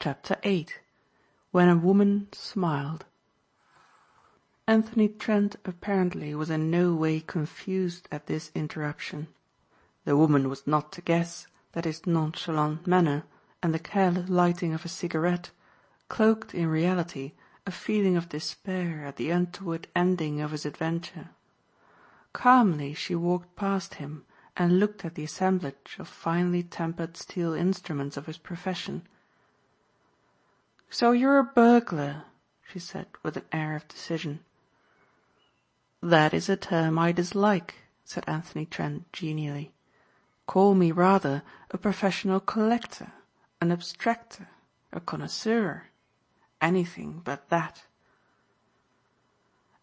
Chapter 8. When a Woman Smiled. Anthony Trent apparently was in no way confused at this interruption. The woman was not to guess that his nonchalant manner and the careless lighting of a cigarette cloaked in reality a feeling of despair at the untoward ending of his adventure. Calmly she walked past him and looked at the assemblage of finely tempered steel instruments of his profession. "So you're a burglar," she said with an air of decision. "That is a term I dislike," said Anthony Trent genially. "Call me rather a professional collector, an abstractor, a connoisseur. Anything but that."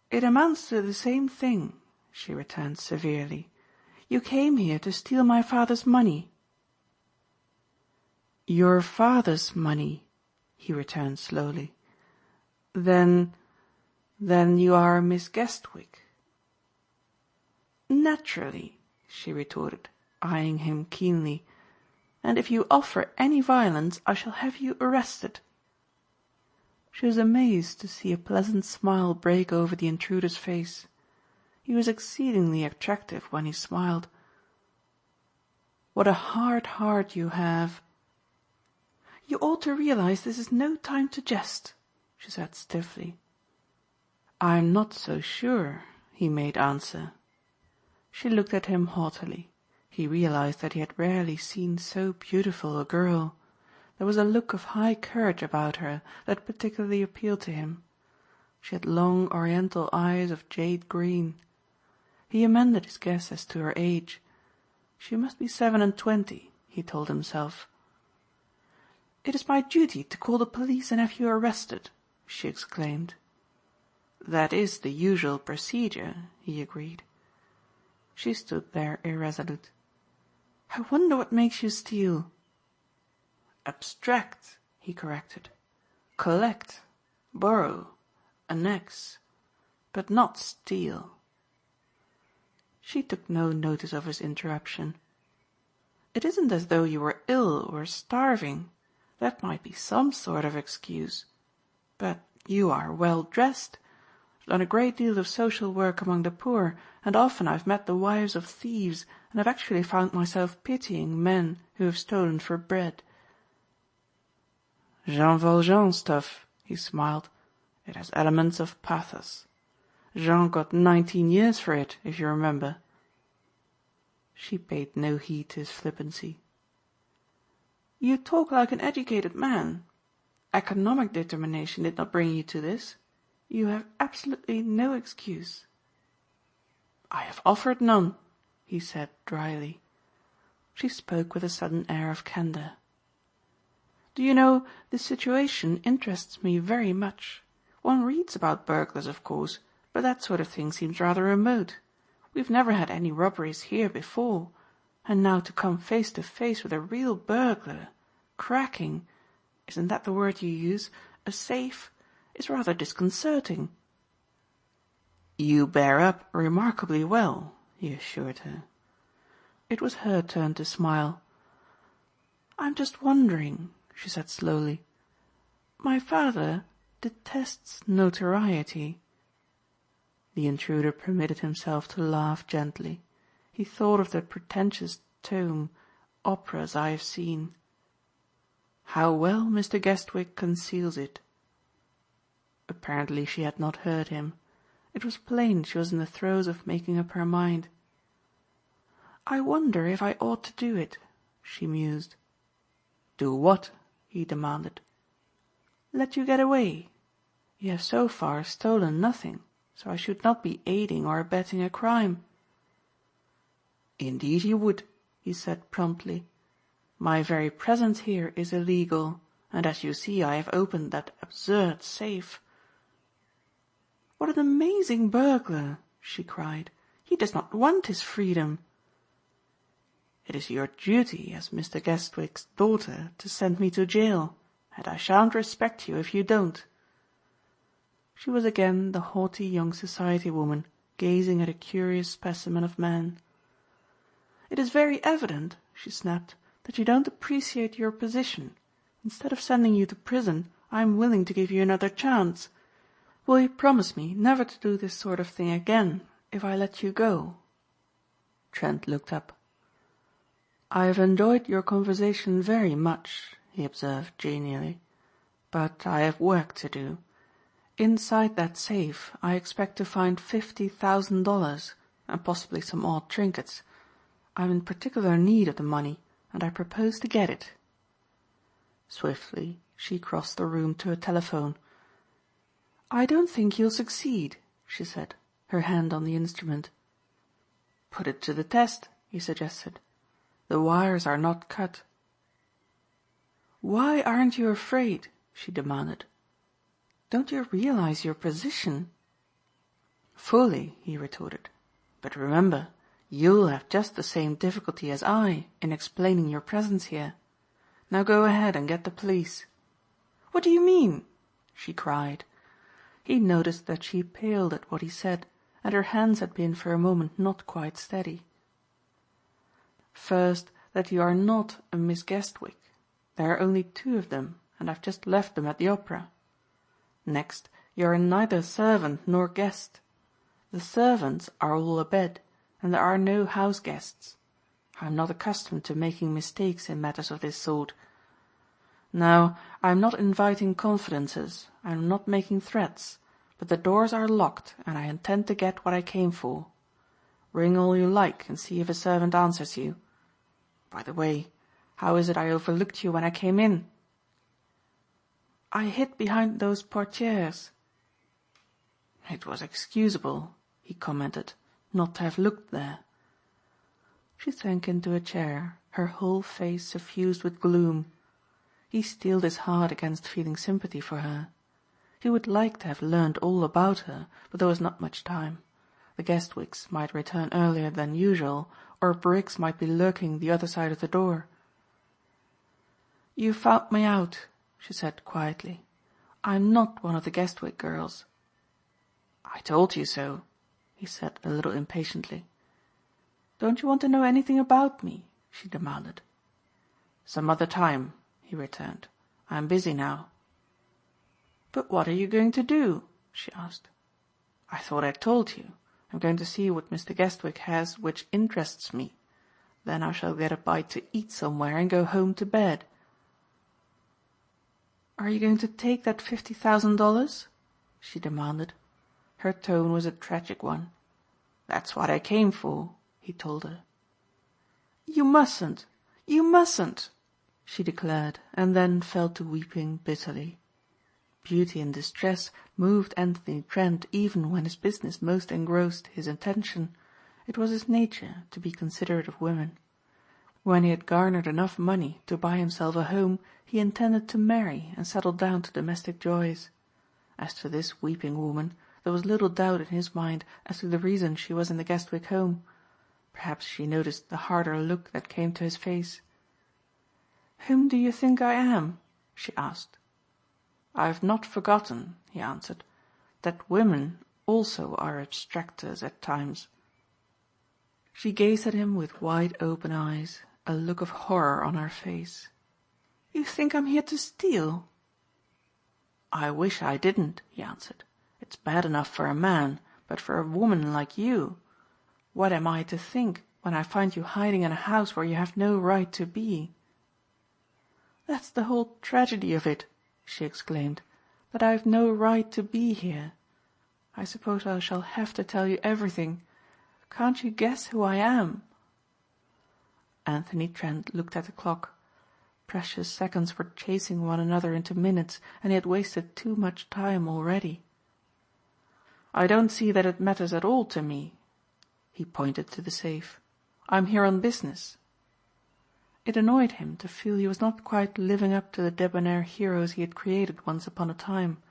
"It amounts to the same thing," she returned severely. "You came here to steal my father's money." "Your father's money," he returned slowly. Then you are Miss Guestwick." "Naturally," she retorted, eyeing him keenly. "And if you offer any violence I shall have you arrested." She was amazed to see a pleasant smile break over the intruder's face. He was exceedingly attractive when he smiled. "What a hard heart you have." "You ought to realize this is no time to jest," she said stiffly. "I'm not so sure," he made answer. She looked at him haughtily. He realized that he had rarely seen so beautiful a girl. There was a look of high courage about her that particularly appealed to him. She had long oriental eyes of jade green. He amended his guess as to her age. She must be 27, he told himself. "It is my duty to call the police and have you arrested," she exclaimed. "That is the usual procedure," he agreed. She stood there irresolute. "I wonder what makes you steal." "Abstract," he corrected. "Collect, borrow, annex, but not steal." She took no notice of his interruption. "It isn't as though you were ill or starving. That might be some sort of excuse. But you are well dressed. I've done a great deal of social work among the poor, and often I've met the wives of thieves, and have actually found myself pitying men who have stolen for bread." "Jean Valjean stuff," he smiled. "It has elements of pathos. Jean got 19 years for it, if you remember." She paid no heed to his flippancy. "You talk like an educated man. Economic determination did not bring you to this. You have absolutely no excuse." "I have offered none," he said dryly. She spoke with a sudden air of candor. "Do you know, this situation interests me very much. One reads about burglars, of course, but that sort of thing seems rather remote. We've never had any robberies here before, and now to come face to face with a real burglar, cracking, isn't that the word you use, a safe, is rather disconcerting." "You bear up remarkably well," he assured her. It was her turn to smile. "I'm just wondering," she said slowly. "My father detests notoriety." The intruder permitted himself to laugh gently. He thought of that pretentious tome, Operas I Have Seen. "How well Mr. Guestwick conceals it." Apparently she had not heard him. It was plain she was in the throes of making up her mind. "I wonder if I ought to do it," she mused. "Do what?" he demanded. "Let you get away. You have so far stolen nothing, so I should not be aiding or abetting a crime." "Indeed you would," he said promptly. "My very presence here is illegal, and as you see I have opened that absurd safe." "What an amazing burglar!" she cried. "He does not want his freedom." "It is your duty as Mr. Guestwick's daughter to send me to jail, and I shan't respect you if you don't." She was again the haughty young society woman, gazing at a curious specimen of man. "It is very evident," she snapped, "that you don't appreciate your position. Instead of sending you to prison, I am willing to give you another chance. Will you promise me never to do this sort of thing again, if I let you go?" Trent looked up. "I have enjoyed your conversation very much," he observed genially, "but I have work to do. Inside that safe I expect to find $50,000 and possibly some odd trinkets. I'm in particular need of the money and I propose to get it." Swiftly she crossed the room to a telephone. "I don't think you'll succeed," she said, her hand on the instrument. "Put it to the test," he suggested. "The wires are not cut." "Why aren't you afraid?" she demanded. "Don't you realize your position?" "Fully," he retorted. "But remember, you'll have just the same difficulty as I in explaining your presence here. Now go ahead and get the police." "What do you mean?" she cried. He noticed that she paled at what he said, and her hands had been for a moment not quite steady. "First, that you are not a Miss Guestwick. There are only 2 of them, and I've just left them at the opera. Next, you are neither servant nor guest. The servants are all abed, and there are no house guests. I am not accustomed to making mistakes in matters of this sort. Now, I am not inviting confidences, I am not making threats, but the doors are locked and I intend to get what I came for. Ring all you like and see if a servant answers you. By the way, how is it I overlooked you when I came in?" "I hid behind those portières." "It was excusable," he commented, "not to have looked there." She sank into a chair, her whole face suffused with gloom. He steeled his heart against feeling sympathy for her. He would like to have learned all about her, but there was not much time. The Guestwicks might return earlier than usual, or Briggs might be lurking the other side of the door. "You found me out," she said quietly. "I'm not one of the Guestwick girls." "I told you so," he said a little impatiently. "Don't you want to know anything about me?" she demanded. "Some other time," he returned. "I'm busy now." "But what are you going to do?" she asked. "I thought I told you. I'm going to see what Mr. Guestwick has which interests me. Then I shall get a bite to eat somewhere and go home to bed." "Are you going to take that $50,000?" she demanded. Her tone was a tragic one. "That's what I came for," he told her. "You mustn't! You mustn't!" she declared, and then fell to weeping bitterly. Beauty in distress moved Anthony Trent even when his business most engrossed his attention. It was his nature to be considerate of women. When he had garnered enough money to buy himself a home, he intended to marry and settle down to domestic joys. As to this weeping woman, there was little doubt in his mind as to the reason she was in the Guestwick home. Perhaps she noticed the harder look that came to his face. "Whom do you think I am?" she asked. "I have not forgotten," he answered, "that women also are abstractors at times." She gazed at him with wide open eyes, a look of horror on her face. "You think I'm here to steal?" "I wish I didn't," he answered. "It's bad enough for a man, but for a woman like you. What am I to think when I find you hiding in a house where you have no right to be?" "That's the whole tragedy of it," she exclaimed, "that I have no right to be here. I suppose I shall have to tell you everything. Can't you guess who I am?" Anthony Trent looked at the clock. Precious seconds were chasing one another into minutes, and he had wasted too much time already. "I don't see that it matters at all to me." He pointed to the safe. "I'm here on business." It annoyed him to feel he was not quite living up to the debonair heroes he had created once upon a time.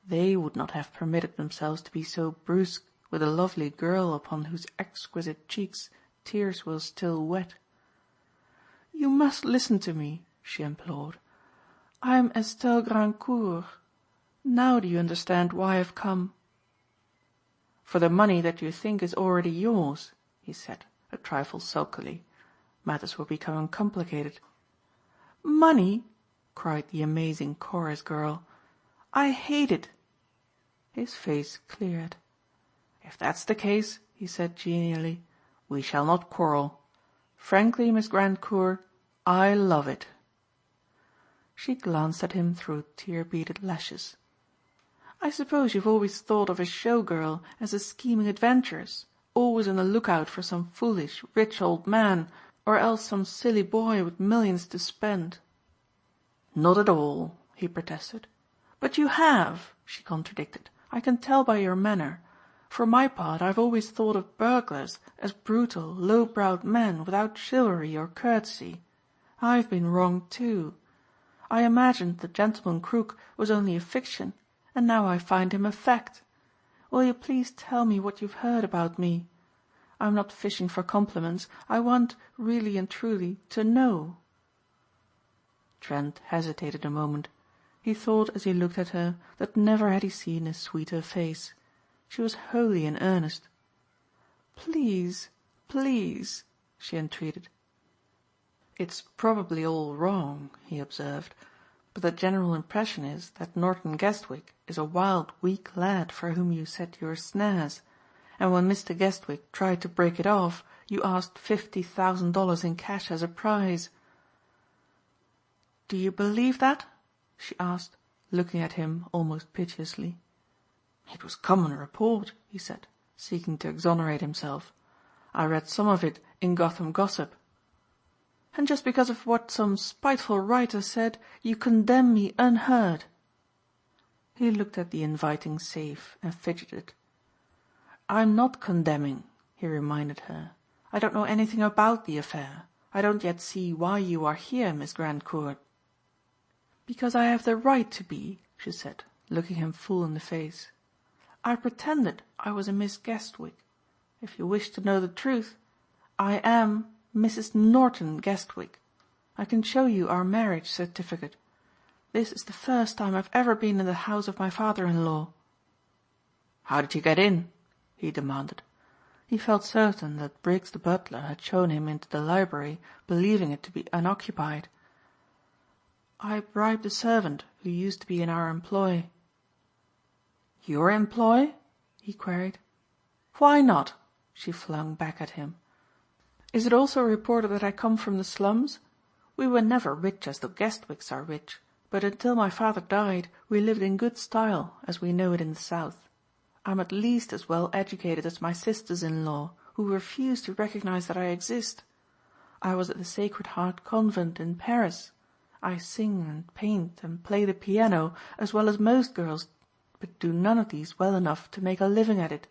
They would not have permitted themselves to be so brusque with a lovely girl upon whose exquisite cheeks tears were still wet. "You must listen to me," she implored. "I am Estelle Grandcourt. Now do you understand why I've come?" "For the money that you think is already yours," he said, a trifle sulkily. Matters were becoming complicated. "Money?" cried the amazing chorus girl. "I hate it." His face cleared. "If that's the case," he said genially, "we shall not quarrel. Frankly, Miss Grandcourt, I love it." She glanced at him through tear-beaded lashes. "I suppose you've always thought of a show girl as a scheming adventuress, always on the lookout for some foolish, rich old man, or else some silly boy with millions to spend." "Not at all," he protested. "But you have," she contradicted. "I can tell by your manner. For my part I've always thought of burglars as brutal, low-browed men without chivalry or courtesy. I've been wrong too. I imagined the gentleman crook was only a fiction, and now I find him a fact. Will you please tell me what you've heard about me? I'm not fishing for compliments. I want, really and truly, to know." Trent hesitated a moment. He thought as he looked at her that never had he seen a sweeter face. She was wholly in earnest. "Please, please," she entreated. "It's probably all wrong," he observed, "but the general impression is that Norton Guestwick is a wild, weak lad for whom you set your snares, and when Mr. Guestwick tried to break it off you asked $50,000 in cash as a prize." "Do you believe that?" she asked, looking at him almost piteously. "It was common report," he said, seeking to exonerate himself. "I read some of it in Gotham Gossip." "And just because of what some spiteful writer said you condemn me unheard?" He looked at the inviting safe and fidgeted. "I'm not condemning," he reminded her. "I don't know anything about the affair. I don't yet see why you are here, Miss Grandcourt." "Because I have the right to be," she said, looking him full in the face. "I pretended I was a Miss Guestwick. If you wish to know the truth, I am Mrs. Norton Guestwick. I can show you our marriage certificate. This is the first time I've ever been in the house of my father-in-law." "How did you get in?" he demanded. He felt certain that Briggs the butler had shown him into the library, believing it to be unoccupied. "I bribed a servant who used to be in our employ." "Your employ?" he queried. "Why not?" she flung back at him. "Is it also reported that I come from the slums? We were never rich as the Guestwicks are rich, but until my father died we lived in good style, as we know it in the South. I'm at least as well educated as my sisters-in-law, who refuse to recognize that I exist. I was at the Sacred Heart Convent in Paris. I sing and paint and play the piano as well as most girls, but do none of these well enough to make a living at it.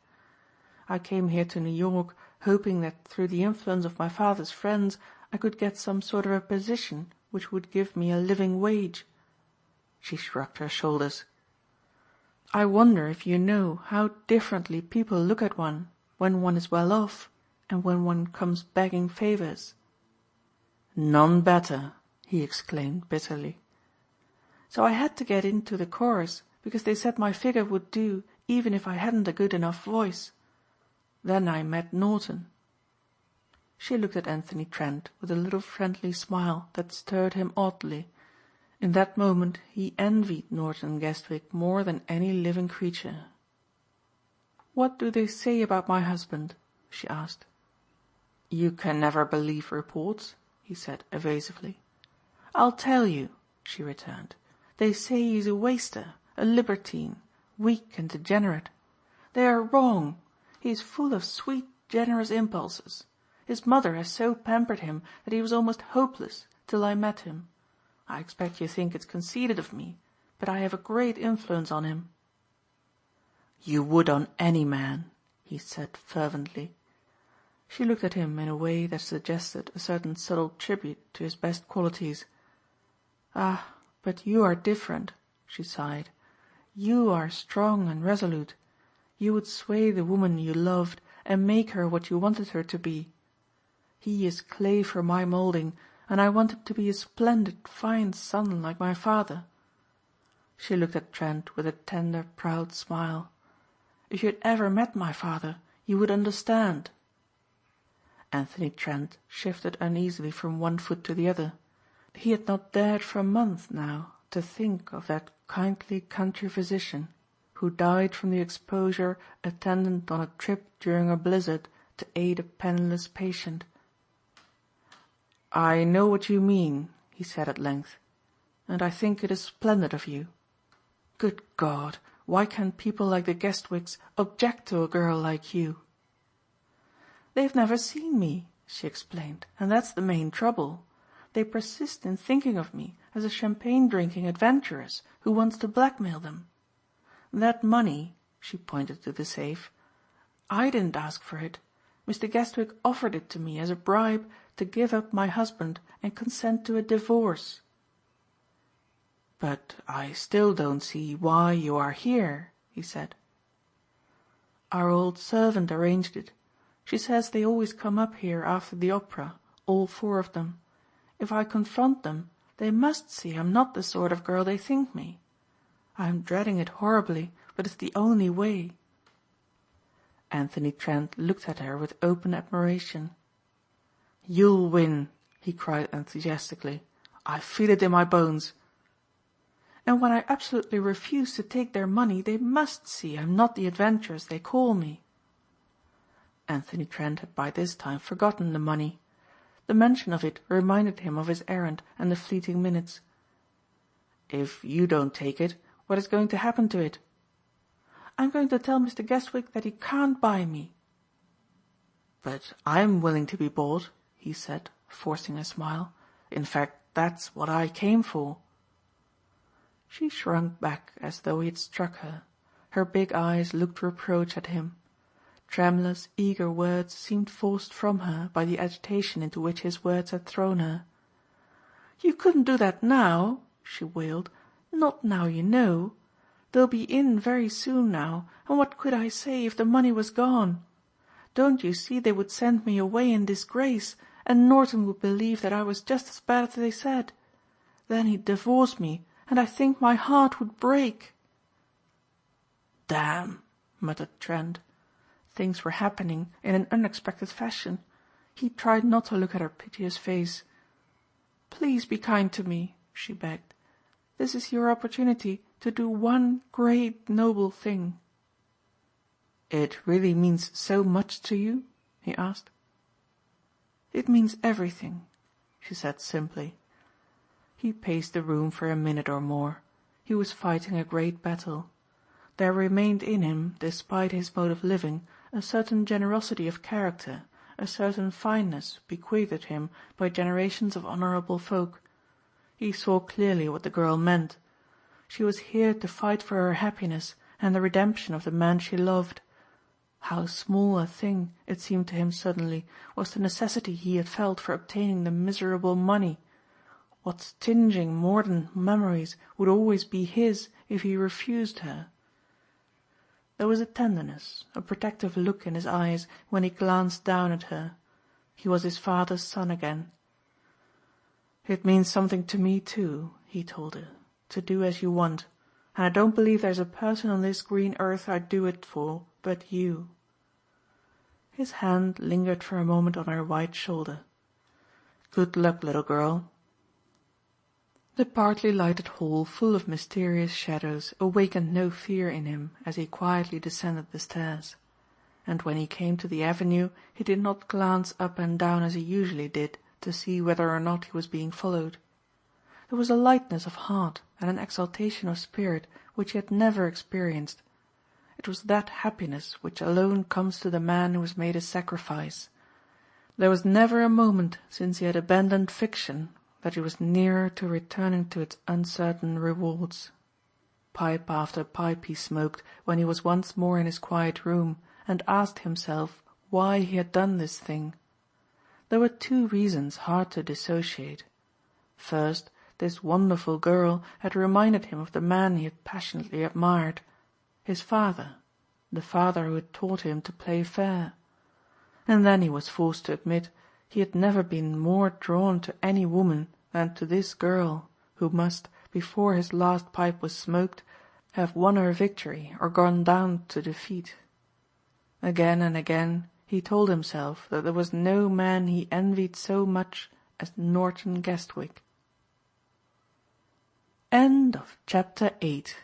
I came here to New York hoping that through the influence of my father's friends I could get some sort of a position which would give me a living wage." She shrugged her shoulders. "I wonder if you know how differently people look at one when one is well off and when one comes begging favors." "None better," he exclaimed bitterly. "So I had to get into the chorus because they said my figure would do even if I hadn't a good enough voice. Then I met Norton." She looked at Anthony Trent with a little friendly smile that stirred him oddly. In that moment he envied Norton Guestwick more than any living creature. "What do they say about my husband?" she asked. "You can never believe reports," he said evasively. "I'll tell you," she returned. "They say he's a waster, a libertine, weak and degenerate. They are wrong. He is full of sweet, generous impulses. His mother has so pampered him that he was almost hopeless till I met him. I expect you think it's conceited of me, but I have a great influence on him." "You would on any man," he said fervently. She looked at him in a way that suggested a certain subtle tribute to his best qualities. "Ah, but you are different," she sighed. "You are strong and resolute. You would sway the woman you loved and make her what you wanted her to be. He is clay for my molding, and I want him to be a splendid, fine son like my father." She looked at Trent with a tender, proud smile. "If you had ever met my father you would understand." Anthony Trent shifted uneasily from one foot to the other. He had not dared for a month now to think of that kindly country physician who died from the exposure attendant on a trip during a blizzard to aid a penniless patient. "I know what you mean," he said at length, "and I think it is splendid of you. Good God, why can people like the Guestwicks object to a girl like you?" "They've never seen me," she explained, "and that's the main trouble. They persist in thinking of me as a champagne-drinking adventuress who wants to blackmail them. That money," she pointed to the safe, "I didn't ask for it. Mr. Guestwick offered it to me as a bribe to give up my husband and consent to a divorce." "But I still don't see why you are here," he said. "Our old servant arranged it. She says they always come up here after the opera, all 4 of them. If I confront them, they must see I'm not the sort of girl they think me. I'm dreading it horribly, but it's the only way." Anthony Trent looked at her with open admiration. "You'll win," he cried enthusiastically. "I feel it in my bones." "And when I absolutely refuse to take their money, they must see I'm not the adventuress they call me." Anthony Trent had by this time forgotten the money. The mention of it reminded him of his errand and the fleeting minutes. "If you don't take it, what is going to happen to it?" "I'm going to tell Mr. Guestwick that he can't buy me." "But I'm willing to be bought," he said, forcing a smile. "In fact, that's what I came for." She shrunk back as though he had struck her. Her big eyes looked reproach at him. Tremulous, eager words seemed forced from her by the agitation into which his words had thrown her. "You couldn't do that now," she wailed. "Not now you know. They'll be in very soon now, and what could I say if the money was gone? Don't you see they would send me away in disgrace, and Norton would believe that I was just as bad as they said. Then he'd divorce me, and I think my heart would break." "Damn," muttered Trent. Things were happening in an unexpected fashion. He tried not to look at her piteous face. "Please be kind to me," she begged. "This is your opportunity to do one great noble thing." "It really means so much to you?" he asked. "It means everything," she said simply. He paced the room for a minute or more. He was fighting a great battle. There remained in him, despite his mode of living, a certain generosity of character, a certain fineness bequeathed him by generations of honorable folk. He saw clearly what the girl meant. She was here to fight for her happiness and the redemption of the man she loved. How small a thing, it seemed to him suddenly, was the necessity he had felt for obtaining the miserable money. What stinging mordant memories would always be his if he refused her? There was a tenderness, a protective look in his eyes when he glanced down at her. He was his father's son again. "It means something to me too," he told her, "to do as you want, and I don't believe there's a person on this green earth I'd do it for but you." His hand lingered for a moment on her white shoulder. "Good luck, little girl." The partly lighted hall full of mysterious shadows awakened no fear in him as he quietly descended the stairs. And when he came to the avenue he did not glance up and down as he usually did to see whether or not he was being followed. There was a lightness of heart and an exaltation of spirit which he had never experienced. It was that happiness which alone comes to the man who has made a sacrifice. There was never a moment since he had abandoned fiction that he was nearer to returning to its uncertain rewards. Pipe after pipe he smoked when he was once more in his quiet room, and asked himself why he had done this thing. There were 2 reasons hard to dissociate. First, this wonderful girl had reminded him of the man he had passionately admired, his father, the father who had taught him to play fair. And then he was forced to admit he had never been more drawn to any woman than to this girl, who must, before his last pipe was smoked, have won her victory or gone down to defeat. Again and again he told himself that there was no man he envied so much as Norton Guestwick. Chapter 8